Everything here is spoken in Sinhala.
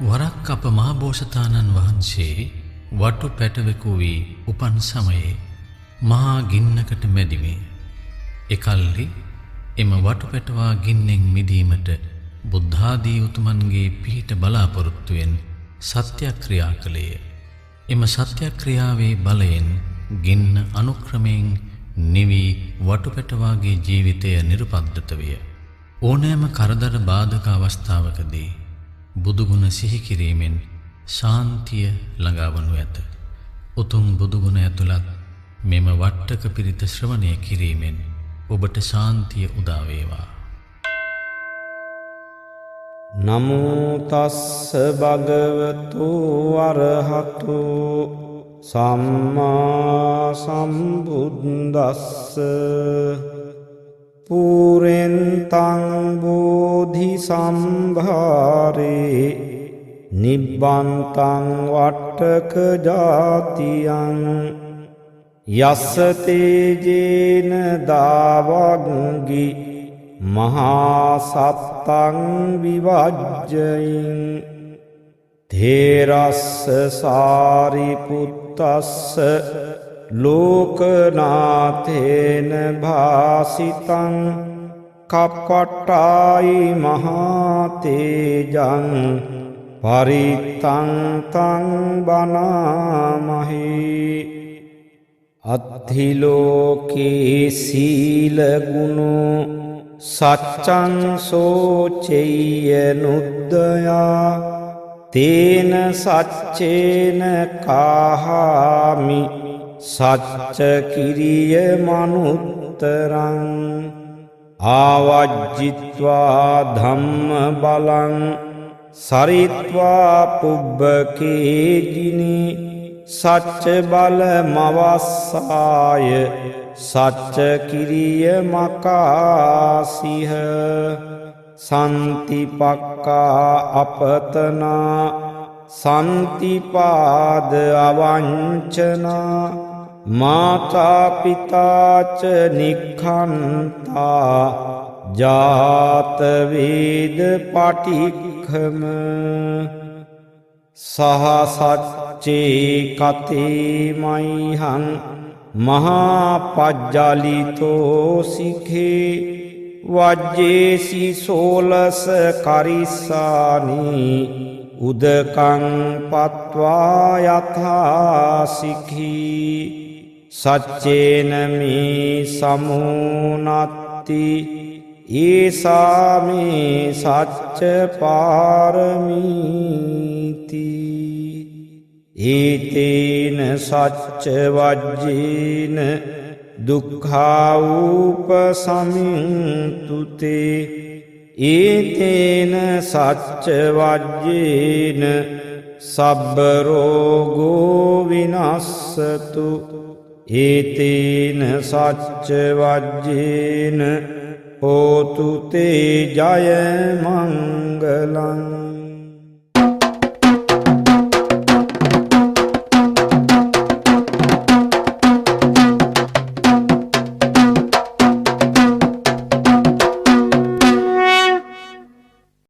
වරක් අප මහබෝසතාණන් වහන්සේ වටු පැටවෙකු වී උපන් සමයේ මහා ගින්නකට මැදිවේ. එකල්හි එම වටු පැටවා ගින්නෙන් මිදීමට බුද්ධාදී උතුමන්ගේ පිහිට බලාපොරොත්තුවෙන් සත්‍යක්‍රියා කළේය. එම සත්‍යක්‍රියාවේ බලයෙන් ගින්න අනුක්‍රමයෙන් නිවි වටු පැටවාගේ ජීවිතය නිරුපද්දත විය. ඕනෑම කරදර බාධක අවස්ථාවකදී බුදුගුණ සිහි කිරීමෙන් ශාන්තිය ළඟා වනු ඇත. උතුම් බුදුගුණ ඇතුළත් මෙම වට්ටක පිරිත ශ්‍රවණය කිරීමෙන් ඔබට ශාන්තිය උදා වේවා. නමෝ තස්ස භගවතු අරහතු සම්මා සම්බුද්දස්ස පුරෙන්තං බෝධි සම්භාරේ නිබ්බන්තං වට්ටක ජාතියං යස්ස තේජේන දාවග්ගි මහා සත්තං විවජ්ජයින් තේරස්ස සාරිපුත්තස්ස ලෝකනාථේන භාසිතං කප්පට්ටායි මහා තේජං පරිත්තං තං බනාමහි අත්ථිලෝකේ සීල ගුණෝ සච්චං සෝචෙය්‍ය නුද්දයා තේන සච්චේන කාහාමි සච්ච කිරිය මනුත්තරං ආවජ්ජිත්වා ධම්ම බලං සරිත්වා පුබ්බකේජිනි සච්ච බල මවස්සාය සච්ච කිරිය මකාසිහ සන්තිපක්කා අපතනා සන්තිපාද අවංචනා මාතාපිතාච නික්ඛන්තා ජාතවේද පටික්ඛම සහසච්චේ කතේ මයිහං මහා පජ්ජලිතෝ සිඛේ වජ්ජේසි සෝලස කරිස්සානි උදකං පත්වා යථා සිඛී සච්චේන මේ සමුනත්ති ඒසාමේ සච්ච පාරමීති ඒතේන සච්ච වජ්ජේන දුක්ඛාූප සමින්තුතේ ඒතේන සච්ච වජ්ජේන සබ්බ රෝගෝ විනස්සතු ඒතේන සච්ච වජ්ජේන හෝතු තේ ජය මංගලං